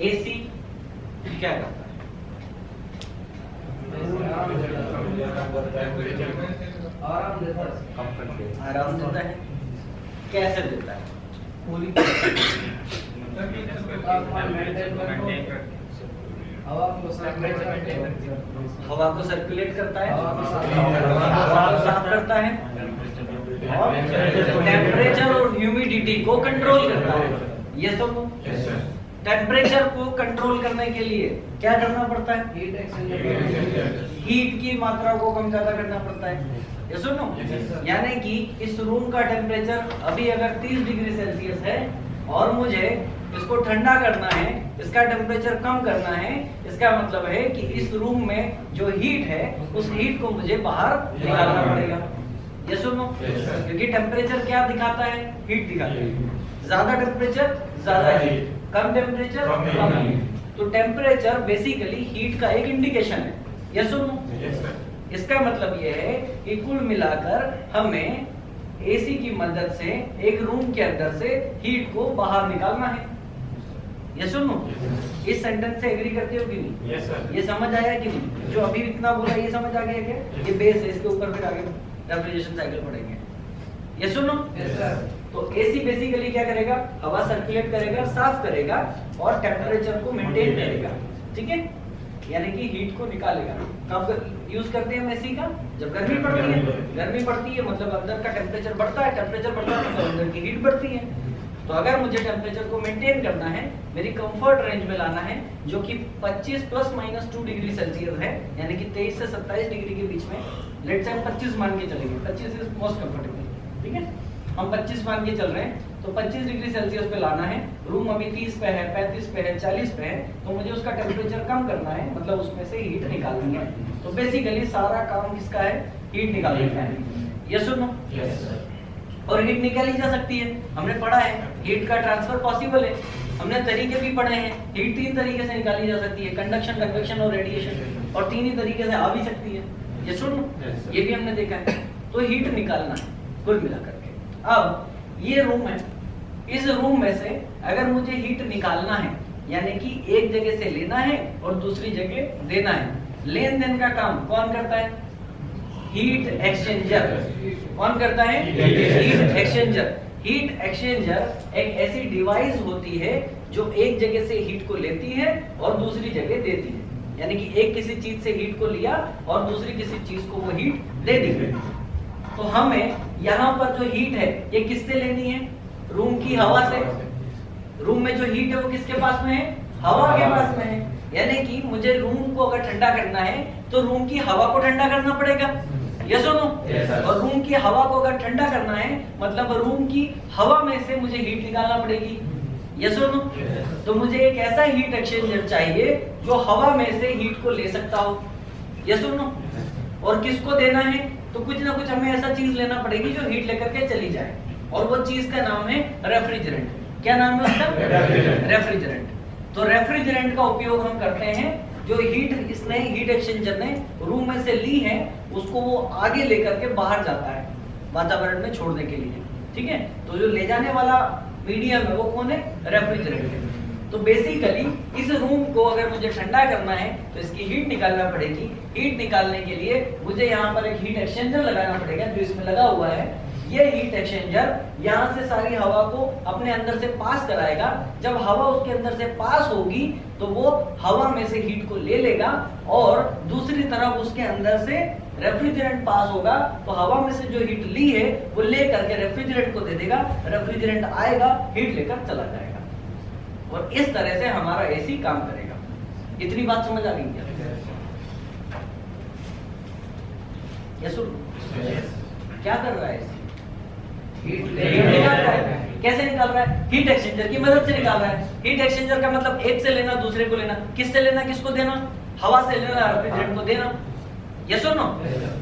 AC क्या करता है? आराम देता है। कैसे देता है? हवा को सर्कुलेट करता है, हवा को साफ करता है, और टेम्परेचर और ह्यूमिडिटी को कंट्रोल करता है। ये सब टेम्परेचर को कंट्रोल करने के लिए क्या करना पड़ता है? हीट की मात्रा को कम ज्यादा करना पड़ता है। ये सुनो, यानी कि इस रूम का टेम्परेचर अभी अगर 30 डिग्री सेल्सियस है और मुझे इसको ठंडा करना है, इसका टेम्परेचर कम करना है, इसका मतलब है कि इस रूम में जो हीट है उस हीट को मुझे बाहर निकालना पड़ेगा। ये सुनो, क्योंकि टेम्परेचर क्या दिखाता है? हीट दिखाता है। ज्यादा टेम्परेचर ज्यादा हीट, कम टेम्परेचर कम हीट। तो टेम्परेचर बेसिकली हीट का एक इंडिकेशन है। ये सुनो, इसका मतलब ये है कि कुल मिलाकर हमें एसी की मदद से एक रूम के अंदर से हीट को बाहर निकालना है। ये सुनो, इस सेंटेंस से एग्री करते हो कि नहीं? Yes sir. ये समझ आया कि नहीं? जो अभी इतना बोला ये समझ आ गया क्या? ये बेस है, इसके ऊपर फिर आगे रेफ्रिजरेशन साइकिल पढ़ेंगे। ये सुनो, तो एसी बेसिकली क्या करेगा? हवा सर्कुलेट करेगा, साफ करेगा और टेम्परेचर को मेंटेन करेगा। ठीक है, यानी कि हीट को निकालेगा। कब यूज करते हैं हम एसी का? जब गर्मी पड़ती है। गर्मी पड़ती है मतलब अंदर का टेम्परेचर बढ़ता है, टेम्परेचर बढ़ता है मतलब अंदर की हीट बढ़ती है। तो अगर मुझे टेम्परेचर को मेंटेन करना है, मेरी कंफर्ट रेंज में लाना है, जो कि 25 ± 2 डिग्री सेल्सियस है, यानी कि 23 से 27 डिग्री के बीच में, लेट्स से हम 25 मान के चलेंगे। 25 इज मोस्ट कंफर्टेबल। ठीक है, हम 25 मान के चल रहे हैं, तो 25 डिग्री सेल्सियस पे लाना है। रूम अभी 30 पे है, 35 पे है, 40 पे है, तो मुझे उसका टेम्परेचर कम करना है, मतलब उसमें से हीट निकालनी है। तो बेसिकली सारा काम किसका है? हीट निकालने का है। ये सुनो, और हीट निकाली जा सकती है, हमने पढ़ा है। हीट का ट्रांसफर पॉसिबल है, हमने तरीके भी पढ़े हैं। हीट 3 तरीके से निकाली जा सकती है, कंडक्शन, कन्वेक्शन और रेडिएशन, और 3 ही तरीके से आ भी सकती है। ये सुनो, ये भी हमने देखा है। तो हीट निकालना है कुल मिलाकर के। अब ये रूम है, इस रूम में से अगर मुझे हीट निकालना है, यानी कि एक जगह से लेना है और दूसरी जगह देना है, लेन देन का काम कौन करता है? Heat exchanger. कौन करता है? Heat exchanger. हीट एक्सचेंजर एक ऐसी डिवाइस होती है जो एक जगह से हीट को लेती है और दूसरी जगह देती है, यानी कि एक किसी चीज से हीट को लिया और दूसरी किसी चीज को वो हीट दे दी। तो हमें यहाँ पर जो हीट है ये किससे लेनी है? रूम की हवा से। रूम में जो हीट है वो किसके पास में है? हवा के पास में है। यानी कि मुझे रूम को अगर ठंडा करना है तो रूम की हवा को ठंडा करना पड़ेगा। ये सुनो, और रूम की हवा को अगर ठंडा करना है मतलब रूम की हवा में से मुझे हीट निकालना पड़ेगी। ये सुनो, तो मुझे एक ऐसा हीट एक्सचेंजर चाहिए जो हवा में से हीट को ले सकता हो। ये सुनो, और किसको देना है? तो कुछ ना कुछ हमें ऐसा चीज लेना पड़ेगी जो हीट लेकर के चली जाए, और वो चीज का नाम है रेफ्रिजरेंट। क्या नाम है उसका? रेफ्रिजरेंट। तो रेफ्रिजरेंट का उपयोग हम करते हैं, जो हीट इसने हीट एक्सचेंजर ने रूम में से ली है उसको वो आगे लेकर के बाहर जाता है वातावरण में छोड़ने के लिए। ठीक है, तो जो ले जाने वाला मीडियम है वो कौन है? रेफ्रिजरेंट है। तो बेसिकली इस रूम को अगर मुझे ठंडा करना है तो इसकी हीट निकालना पड़ेगी। हीट निकालने के लिए मुझे यहाँ पर एक हीट एक्सचेंजर लगाना पड़ेगा जो इसमें लगा हुआ है। ये हीट एक्सचेंजर यहाँ से सारी हवा को अपने अंदर से पास कराएगा। जब हवा उसके अंदर से पास होगी तो वो हवा में से हीट को ले लेगा, और दूसरी तरफ उसके अंदर से रेफ्रिजरेंट पास होगा, तो हवा में से जो हीट ली है वो ले करके रेफ्रिजरेंट को दे देगा। रेफ्रिजरेंट आएगा, हीट लेकर चला जाएगा, और इस तरह से हमारा एसी काम करेगा। इतनी बात समझ आ गई क्या? यस। क्या कर रहा है एसी? हीट निकाल रहा है। कैसे निकाल रहा है? हीट एक्सचेंजर की मदद से निकाल रहा है। हीट एक्सचेंजर का मतलब एक से लेना दूसरे को लेना। किससे लेना, किसको देना? हवा से लेना, रेफ्रिजरेंट को देना। यस और नो?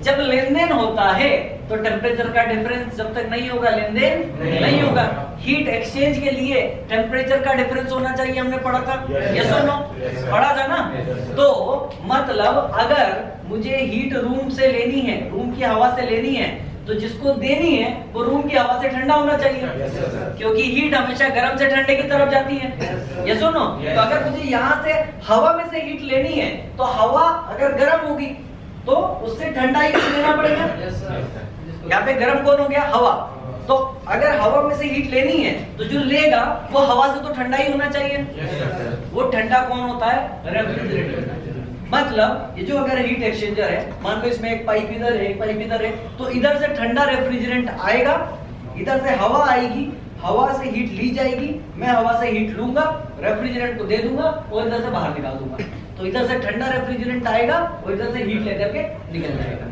जब लेन देन होता है तो टेम्परेचर का डिफरेंस जब तक नहीं होगा लेन देन नहीं होगा। हीट एक्सचेंज के लिए टेम्परेचर का डिफरेंस होना चाहिए, हमने पढ़ा था। यस और नो? पढ़ा था ना? तो मतलब अगर मुझे हीट रूम से लेनी है, रूम की हवा से लेनी है, तो तो जिसको देनी है वो रूम की हवा से ठंडा होना चाहिए, क्योंकि हीट हमेशा गर्म से ठंडे की तरफ जाती है। ये सुनो, तो अगर मुझे यहाँ से हवा में से हीट लेनी है तो हवा अगर गर्म होगी तो उससे ठंडा ही लेना पड़ेगा। यहाँ पे गर्म कौन हो गया? हवा। तो अगर हवा में से हीट लेनी है तो जो लेगा वो हवा से तो ठंडा ही होना चाहिए। वो ठंडा कौन होता है? रेफ्रिजरेटर। मतलब ये जो अगर हीट एक्सचेंजर है, मान लो इसमें एक पाइप इधर है, एक पाइप इधर है, तो इधर से ठंडा रेफ्रिजरेंट आएगा, इधर से हवा आएगी, हवा से हीट ली जाएगी, मैं हवा से हीट लूंगा, रेफ्रिजरेंट को दे दूंगा और इधर से बाहर निकाल दूंगा। तो इधर से ठंडा रेफ्रिजरेंट आएगा और इधर से हीट लेकर के निकल जाएगा।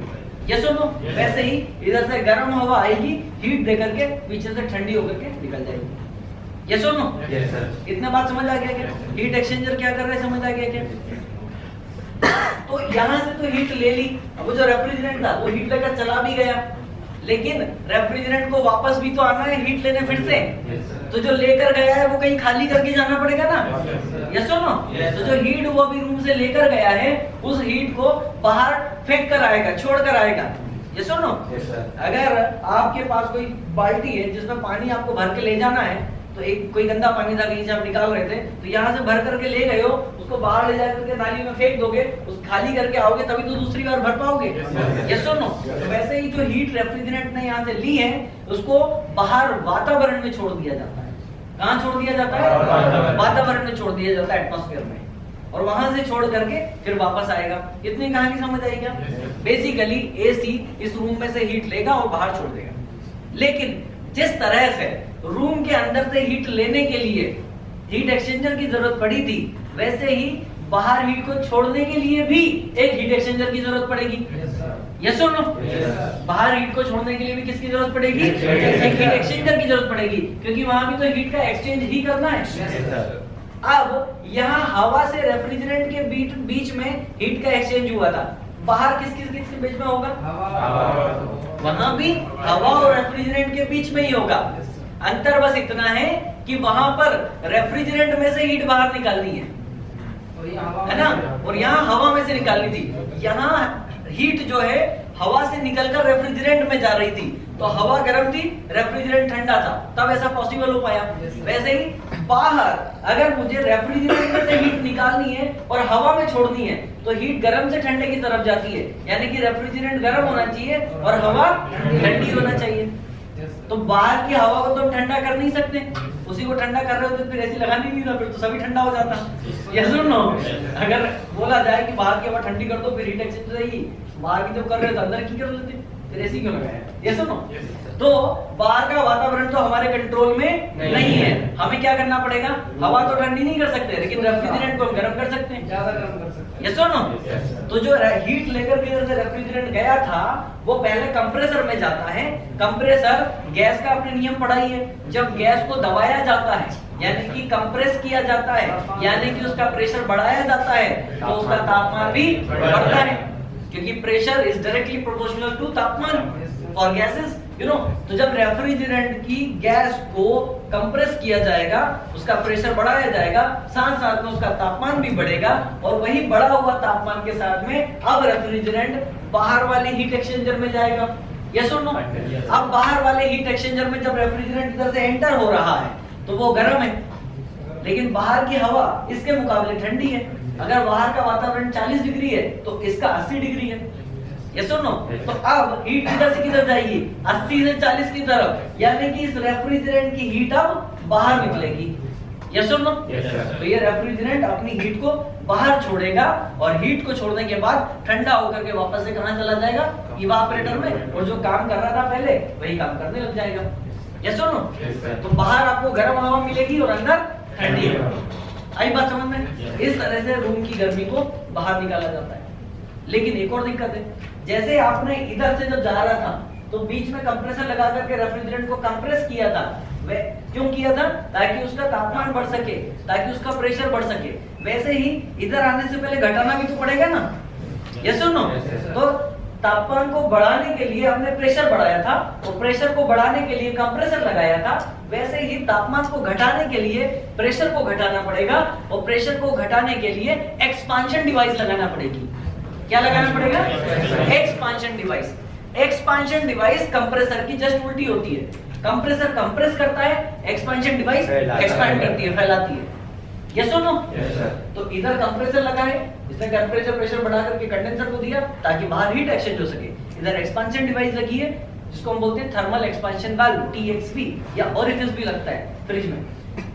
ये सुनो, वैसे ही इधर से गर्म हवा आएगी, हीट देकर के पीछे से ठंडी होकर के निकल जाएगी। ये सुनो, इतना बात समझ आ गया क्या? हीट एक्सचेंजर क्या कर रहा है, समझ आ गया क्या? तो यहाँ से तो हीट ले ली, अब वो जो रेफ्रिजरेंट था वो हीट लेकर चला भी गया, लेकिन रेफ्रिजरेंट को वापस भी तो आना है हीट लेने फिर से। तो जो लेकर गया है वो कहीं खाली करके जाना पड़ेगा ना। यस सुनो, तो जो हीट वो भी रूम से लेकर गया है उस हीट को बाहर फेंक कर आएगा, छोड़ कर आएगा। ये सुनो, अगर आपके पास कोई बाल्टी है जिसमें पानी आपको भर के ले जाना है, तो एक कोई गंदा पानी था कहीं से आप निकाल रहे थे, तो यहाँ से भर करके ले गए हो, उसको बाहर ले जाकर के नाली में फेंक दोगे, उस खाली करके आओगे तभी तो दूसरी बार भर पाओगे। यस और नो? तो वैसे ही जो हीट रेफ्रिजरेंट ने यहाँ से ली है उसको बाहर वातावरण में छोड़ दिया जाता है। कहाँ छोड़ दिया जाता है? वातावरण में छोड़ दिया जाता है, एटमॉस्फेयर में, और वहां से छोड़ करके फिर वापस आएगा। इतनी कहानी समझ आई क्या? बेसिकली एसी इस रूम में से हीट लेगा और बाहर छोड़ देगा। लेकिन जिस तरह से रूम के अंदर से हीट लेने के लिए हीट एक्सचेंजर की जरूरत पड़ी थी, वैसे ही बाहर हीट को छोड़ने के लिए भी एक हीट एक्सचेंजर की जरूरत पड़ेगी। यस और नो? बाहर हीट को छोड़ने के लिए भी किसकी जरूरत पड़ेगी? एक हीट एक्सचेंजर की जरूरत पड़ेगी, क्योंकि वहां भी तो हीट का एक्सचेंज ही करना है। अब यहाँ हवा से रेफ्रिजरेंट के बीच में हीट का एक्सचेंज हुआ था, बाहर किसके बीच में होगा? वहां भी हवा और रेफ्रिजरेंट के बीच में ही होगा। अंतर बस इतना है कि वहां पर रेफ्रिजरेंट में से हीट बाहर निकालनी है ना, और यहाँ हवा में से निकालनी थी। यहाँ हीट जो है हवा से निकलकर रेफ्रिजरेंट में जा रही थी, तो हवा गर्म थी, रेफ्रिजरेंट ठंडा था, तब ऐसा पॉसिबल हो पाया। वैसे ही बाहर अगर मुझे रेफ्रिजरेंट में से हीट निकालनी है और हवा में छोड़नी है, तो हीट गर्म से ठंडे की तरफ जाती है, यानी कि रेफ्रिजरेंट गर्म होना चाहिए और हवा ठंडी होना चाहिए। तो बाहर की हवा को तो हम ठंडा कर नहीं सकते, उसी को ठंडा कर रहे होते तो फिर ऐसी लगानी नहीं था, फिर तो सभी ठंडा हो जाता। ये सुनो, अगर बोला जाए कि बाहर की हवा ठंडी कर दो फिर हीट एक्सचेंजर रहेगी, बाहर की जब कर रहे तो अंदर की कर लेते, फिर ऐसी क्यों लगाया? ये सुनो, तो बाहर का वातावरण तो हमारे कंट्रोल में नहीं है, हमें क्या करना पड़ेगा? हवा तो ठंडी नहीं कर सकते, लेकिन रेफ्रिजरेंट को हम गर्म कर सकते हैं, ज्यादा गर्म कर सकते हैं। ये सुनो, तो जो हीट लेकर के से रेफ्रिजरेंट गया था वो पहले कंप्रेसर में जाता है। कंप्रेसर गैस का आपने नियम पढ़ा ही है, जब गैस को दबाया जाता है यानी कि कंप्रेस किया जाता है, यानी कि उसका प्रेशर बढ़ाया जाता है, तो उसका तापमान भी बढ़ता है, क्योंकि pressure is directly proportional to तापमान फॉर गैसेस, यू नो। तो जब रेफ्रिजरेंट की गैस को कंप्रेस किया जाएगा, उसका प्रेशर बढ़ाया जाएगा, साथ साथ में उसका तापमान भी बढ़ेगा, और वही बढ़ा हुआ तापमान के साथ में अब रेफ्रिजरेंट बाहर वाले हीट एक्सचेंजर में जाएगा। यस और नो? अब बाहर वाले हीट एक्सचेंजर में जब रेफ्रिजरेंट इधर से एंटर हो रहा है तो वो गर्म है, लेकिन बाहर की हवा इसके मुकाबले ठंडी है। अगर बाहर का वातावरण 40 डिग्री है तो इसका 80 डिग्री है। यस और नो? तो अब हीट इधर से किधर जाएगी? 80 से 40 की तरफ, यानी कि इस रेफ्रिजरेंट की हीट अब बाहर निकलेगी। यस और नो? तो ये रेफ्रिजरेंट अपनी हीट को बाहर छोड़ेगा, और हीट को छोड़ने के बाद ठंडा होकर के वापस से कहां चला जाएगा? इवापोरेटर में, और जो काम कर रहा था पहले वही काम करने लग जाएगा। यस और नो? तो बाहर आपको गर्म हवा मिलेगी और अंदर ठंडी हवा। आई बात समझ में? इस तरह से रूम की गर्मी को बाहर निकाला जाता है। लेकिन एक और दिक्कत है, जैसे आपने इधर से जब जा रहा था तो बीच में कंप्रेसर लगा करके रेफ्रिजरेंट को कंप्रेस किया था। वह क्यों किया था? ताकि उसका तापमान बढ़ सके, ताकि उसका प्रेशर बढ़ सके। वैसे ही इधर आने से पहले घटाना भी तो पड़ेगा ना। यस और नो? तो तापमान को बढ़ाने के लिए हमने प्रेशर बढ़ाया था, और प्रेशर को बढ़ाने के लिए कंप्रेसर लगाया था। वैसे ही तापमान को घटाने के लिए प्रेशर को घटाना पड़ेगा, और प्रेशर को घटाने के लिए एक्सपांशन डिवाइस लगाना पड़ेगी। क्या लगाना पड़ेगा? Expansion device. Expansion device compressor की जस्ट उल्टी होती है। कंप्रेसर कंप्रेस करता है, एक्सपांशन डिवाइस एक्सपैंड करती है, फैलाती है। यस और नो? Yes sir. तो इधर कंप्रेसर लगा है, इसने टेंपरेचर प्रेशर बढ़ा करके कंडेंसर को दिया ताकि बाहर हीट एक्सचेंज हो सके। इधर एक्सपांशन डिवाइस लगी है जिसको हम बोलते हैं थर्मल एक्सपांशन वाल्व, TXV, या ओरिफिस भी लगता है फ्रिज में।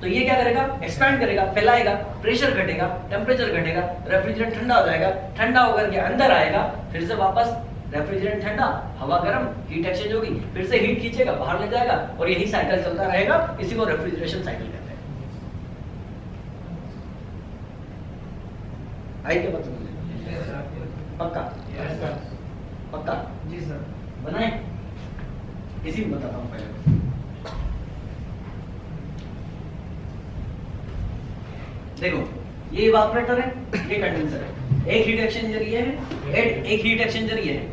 तो ये क्या करेगा? एक्सपैंड करेगा, फैलाएगा, प्रेशर घटेगा, टेंपरेचर घटेगा, रेफ्रिजरेंट ठंडा हो जाएगा, ठंडा होकर के अंदर आएगा, फिर से वापस रेफ्रिजरेंट ठंडा, हवा गर्म, हीट एक्सचेंज होगी, फिर से हीट खींचेगा, बाहर ले जाएगा, और यही साइकिल चलता रहेगा। इसी को रेफ्रिजरेशन साइकिल कहते हैं। आई क्या बात समझ? पक्का? पक्का? जी सर। बनाए? इसी में बताता हूँ पहले। देखो, ये इवापोरेटर है, ये कंडेंसर है, एक हीट एक्सचेंजर ये है, एक हीट एक्सचेंजर ये है।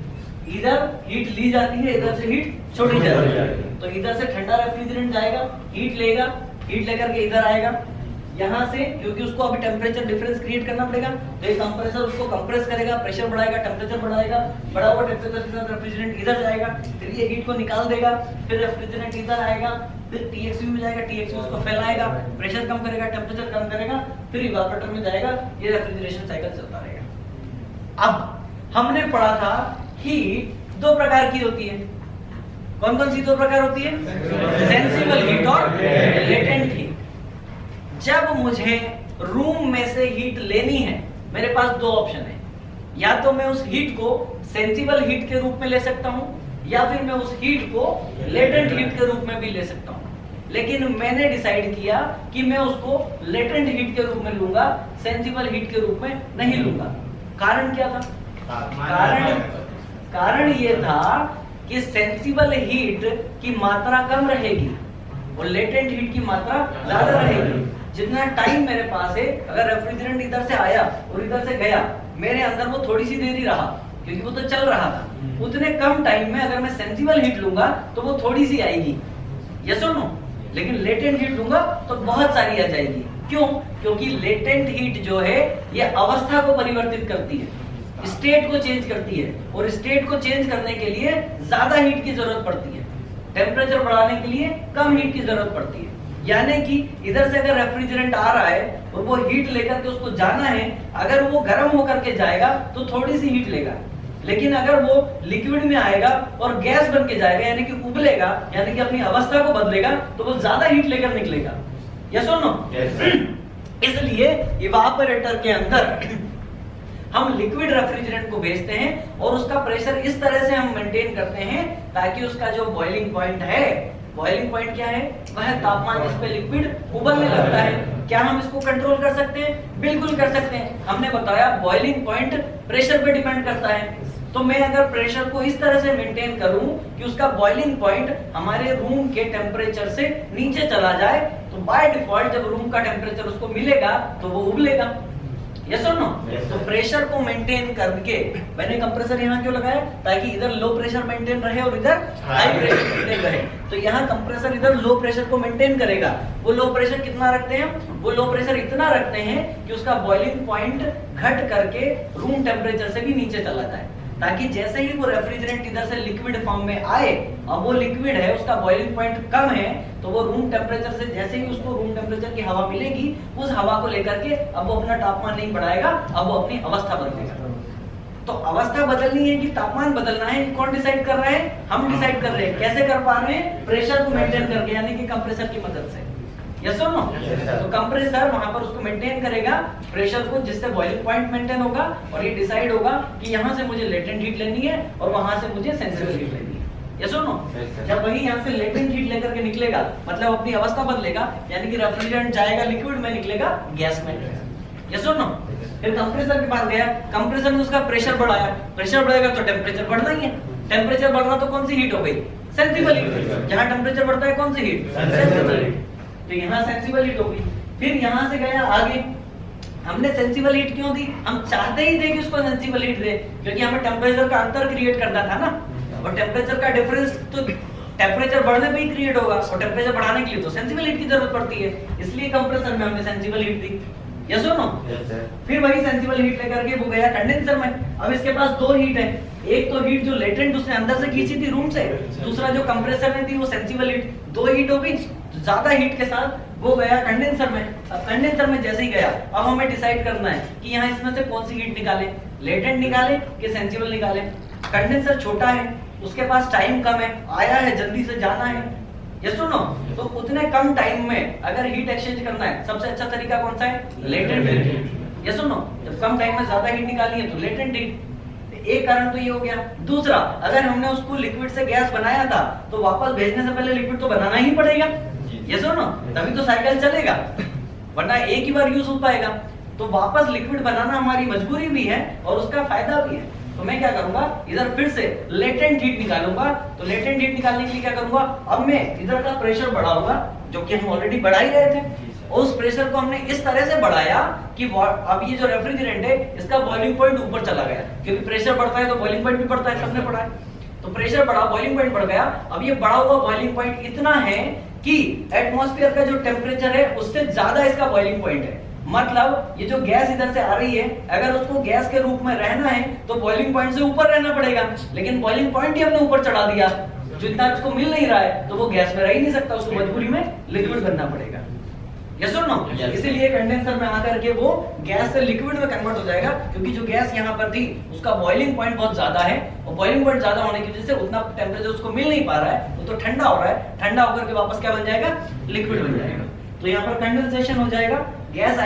इधर हीट ली जाती है, इधर से हीट छोड़ी जाती है। तो इधर से ठंडा रेफ्रिजरेंट जाएगा, हीट लेगा, हीट लेकर के इधर आएगा, यहाँ से, क्योंकि उसको अभी टेम्परेचर डिफरेंस क्रिएट करना पड़ेगा, तो ये कंप्रेसर उसको कंप्रेस करेगा, प्रेशर बढ़ाएगा, टेम्परेचर बढ़ाएगा, बढ़ा हुआ टेम्परेचर के साथ रेफ्रिजरेंट इधर जाएगा, फिर ये हीट को निकाल देगा, फिर रेफ्रिजरेंट इधर आएगा, फिर TXV में जाएगा, TXV उसको फैलाएगा, प्रेशर कम करेगा, टेम्परेचर कम करेगा, फिर इवापोरेटर में जाएगा। ये रेफ्रिजरेशन साइकिल चलता रहेगा। अब हमने पढ़ा था हीट दो प्रकार की होती है। कौन कौन सी दो प्रकार होती है? सेंसिबल हीट और लेटेंट हीट। जब मुझे रूम में से हीट लेनी है, मेरे पास दो ऑप्शन है, या तो मैं उस हीट को सेंसिबल हीट के रूप में ले सकता हूं, या फिर मैं उस हीट को लेटेंट हीट के रूप में भी ले सकता हूं। लेकिन मैंने डिसाइड किया कि मैं उसको लेटेंट हीट के रूप में लूंगा, सेंसिबल हीट के रूप में नहीं लूंगा। कारण क्या था? कारण ये था कि सेंसिबल हीट की मात्रा कम रहेगी और लेटेंट हीट की मात्रा ज्यादा रहेगी। जितना टाइम मेरे पास है, अगर रेफ्रिजरेंट इधर से आया और इधर से गया, मेरे अंदर वो थोड़ी सी देर ही रहा, क्योंकि वो तो चल रहा था। उतने कम टाइम में अगर मैं सेंसिबल हीट लूंगा तो वो थोड़ी सी आएगी, यस और नो? लेकिन लेटेंट हीट लूंगा तो बहुत सारी आ जाएगी। क्यों? क्योंकि लेटेंट हीट जो है ये अवस्था को परिवर्तित करती है, स्टेट को चेंज करती है, और स्टेट को चेंज करने के लिए ज्यादा हीट की जरूरत पड़ती है, टेम्परेचर बढ़ाने के लिए कम हीट की जरूरत पड़ती है। यानी कि इधर से अगर रेफ्रिजरेंट आ रहा है और वो हीट लेकर के उसको जाना है, अगर वो गर्म होकर के जाएगा तो थोड़ी सी हीट लेगा, लेकिन अगर वो लिक्विड में आएगा और गैस बन के जाएगा, यानी कि उबलेगा, यानी कि अपनी अवस्था को बदलेगा, तो वो ज्यादा हीट लेकर निकलेगा, यस और नो? इसलिए इवापोरेटर के अंदर हम लिक्विड रेफ्रिजरेंट को भेजते हैं और उसका प्रेशर इस तरह से हम मेंटेन करते हैं ताकि उसका जो बॉइलिंग पॉइंट है, बॉइलिंग पॉइंट क्या है? वह तापमान जिस पे लिक्विड उबलने लगता है। क्या हम इसको कंट्रोल कर सकते हैं? बिल्कुल कर सकते हैं। हमने बताया बॉइलिंग पॉइंट प्रेशर पे डिपेंड करता है। तो मैं अगर प्रेशर को इस तरह से मेंटेन करूं कि उसका बॉइलिंग पॉइंट हमारे रूम के टेम्परेचर से नीचे चला जाए, तो बाय डिफॉल्ट जब रूम का टेम्परेचर उसको मिलेगा तो वो उबलेगा, यस और नो? तो प्रेशर को मेंटेन करके मैंने कंप्रेसर यहाँ क्यों लगाया? ताकि इधर लो प्रेशर मेंटेन रहे और इधर हाई प्रेशर मेंटेन रहे। तो यहाँ कंप्रेसर इधर लो प्रेशर को मेंटेन करेगा। वो लो प्रेशर कितना रखते हैं? वो लो प्रेशर इतना रखते हैं कि उसका बॉइलिंग पॉइंट घट करके रूम टेम्परेचर से भी नीचे चला जाए, ताकि जैसे ही वो रेफ्रिजरेंट इधर से लिक्विड फॉर्म में आए, अब वो लिक्विड है, उसका बॉइलिंग पॉइंट कम है, तो वो रूम टेम्परेचर से जैसे ही उसको रूम टेम्परेचर की हवा मिलेगी, उस हवा को लेकर के अब वो अपना तापमान नहीं बढ़ाएगा, अब वो अपनी अवस्था बदलेगा। तो अवस्था बदलनी है कि तापमान बदलना है, कौन डिसाइड कर रहे हैं? हम डिसाइड कर रहे हैं। कैसे कर पा रहे हैं? प्रेशर को मेंटेन करके, यानी कि कंप्रेसर की मदद से, यस और नो? तो कंप्रेसर वहां पर उसको मेंटेन करेगा प्रेशर को, जिससे बॉइलिंग पॉइंट मेंटेन होगा और ये डिसाइड होगा कि यहाँ से मुझे लेटेंट हीट लेनी है और वहां से मुझे सेंसिबल हीट लेनी है, यस और नो? जब वही यहाँ से लेटेंट हीट लेकर के निकलेगा, मतलब अपनी अवस्था बदलेगा, यानी कि रेफ्रिजरेंट जाएगा लिक्विड में, निकलेगा गैस में, यस और नो? फिर कंप्रेसर के पास गया, कंप्रेसर ने उसका प्रेशर बढ़ाया, प्रेशर बढ़ेगा तो टेम्परेचर बढ़ना ही है। टेम्परेचर बढ़ रहा तो कौन सी हीट हो गई? Sensible heat. जहाँ टेम्परेचर बढ़ता है कौन सी हीट? Sensible heat. तो यहाँ सेंसिबल हीट होगी। फिर यहाँ से गया आगे, हमने सेंसिबल हीट क्यों दी? हम चाहते ही थे कि उसको सेंसिबल हीट दे, क्योंकि हमें टेम्परेचर का अंतर क्रिएट करना था ना, और टेम्परेचर का डिफरेंस तो टेम्परेचर बढ़ने पे ही क्रिएट होगा, और टेम्परेचर बढ़ाने के लिए तो सेंसिबल हीट की जरूरत पड़ती है, इसलिए कंप्रेसर में हमने सेंसिबल हीट दी, यस और नो? फिर वही सेंसिबल हीट लेकर के वो गया कंडेंसर में। अब इसके पास दो हीट है, एक तो हीट जो लेटेंट उसने अंदर से खींची थी रूम से, दूसरा जो कंप्रेसर में थी वो सेंसिबल हीट। दो हीट हो गई, ज्यादा हीट के साथ वो गया कंडेंसर में। अब कंडेंसर में जैसे ही गया, अब हमें डिसाइड करना है कि यहाँ इसमें से कौन सी हीट निकाले, लेटेंट निकाले कि सेंसिबल निकाले। कंडेंसर छोटा है, उसके पास टाइम कम है, आया है जल्दी से जाना है, यस और नो? तो उतने कम टाइम में अगर हीट एक्सचेंज करना है, सबसे अच्छा तरीका कौन सा है? लेटेंट हीट, यस और नो? जब कम टाइम में ज्यादा हीट निकालनी है तो लेटेंट हीट। एक कारण तो ये हो गया। दूसरा, अगर हमने उसको लिक्विड से गैस बनाया था तो वापस भेजने से पहले लिक्विड तो बनाना ही पड़ेगा, यस और नो? तभी तो साइकिल चलेगा, वरना एक ही बार यूज हो पाएगा। तो वापस लिक्विड बनाना हमारी मजबूरी भी है और उसका फायदा भी है। तो मैं क्या करूंगा, इधर फिर से लेटेंट हीट निकालूंगा। तो लेटेंट हीट निकालने के लिए क्या करूंगा, अब मैं इधर का प्रेशर बढ़ाऊंगा, जो कि हम ऑलरेडी बढ़ा ही रहे थे। और उस प्रेशर को हमने इस तरह से बढ़ाया कि अब ये जो रेफ्रिजरेंट है इसका बॉइलिंग पॉइंट ऊपर चला गया, क्योंकि प्रेशर बढ़ता है तो बॉइलिंग पॉइंट भी बढ़ता है, सबने पढ़ा है। तो प्रेशर बढ़ा, बॉइलिंग पॉइंट बढ़ गया। अब ये बढ़ा हुआ बॉइलिंग पॉइंट इतना है कि एटमॉस्फेयर का जो टेम्परेचर है उससे ज्यादा इसका बॉइलिंग पॉइंट है। मतलब ये जो गैस इधर से आ रही है, अगर उसको गैस के रूप में रहना है तो बॉइलिंग पॉइंट से ऊपर रहना पड़ेगा, लेकिन बॉइलिंग पॉइंट ही हमने ऊपर चढ़ा दिया, जो इतना उसको मिल नहीं रहा है, तो वो गैस में रह ही नहीं सकता, उसको मजबूरी में लिक्विड बनना पड़ेगा, यस और नो? इसीलिए कंडेंसर में आकर के वो गैस से लिक्विड में कन्वर्ट हो जाएगा, क्योंकि जो गैस यहाँ पर थी उसका बॉइलिंग पॉइंट बहुत ज्यादा है, और बॉइलिंग पॉइंट ज्यादा होने की वजह से उतना टेम्परेचर उसको मिल नहीं पा रहा है, वो तो ठंडा हो रहा है, ठंडा होकर के वापस क्या बन जाएगा, लिक्विड बन जाएगा। तो यहाँ पर कंडेंसेशन हो जाएगा, गैस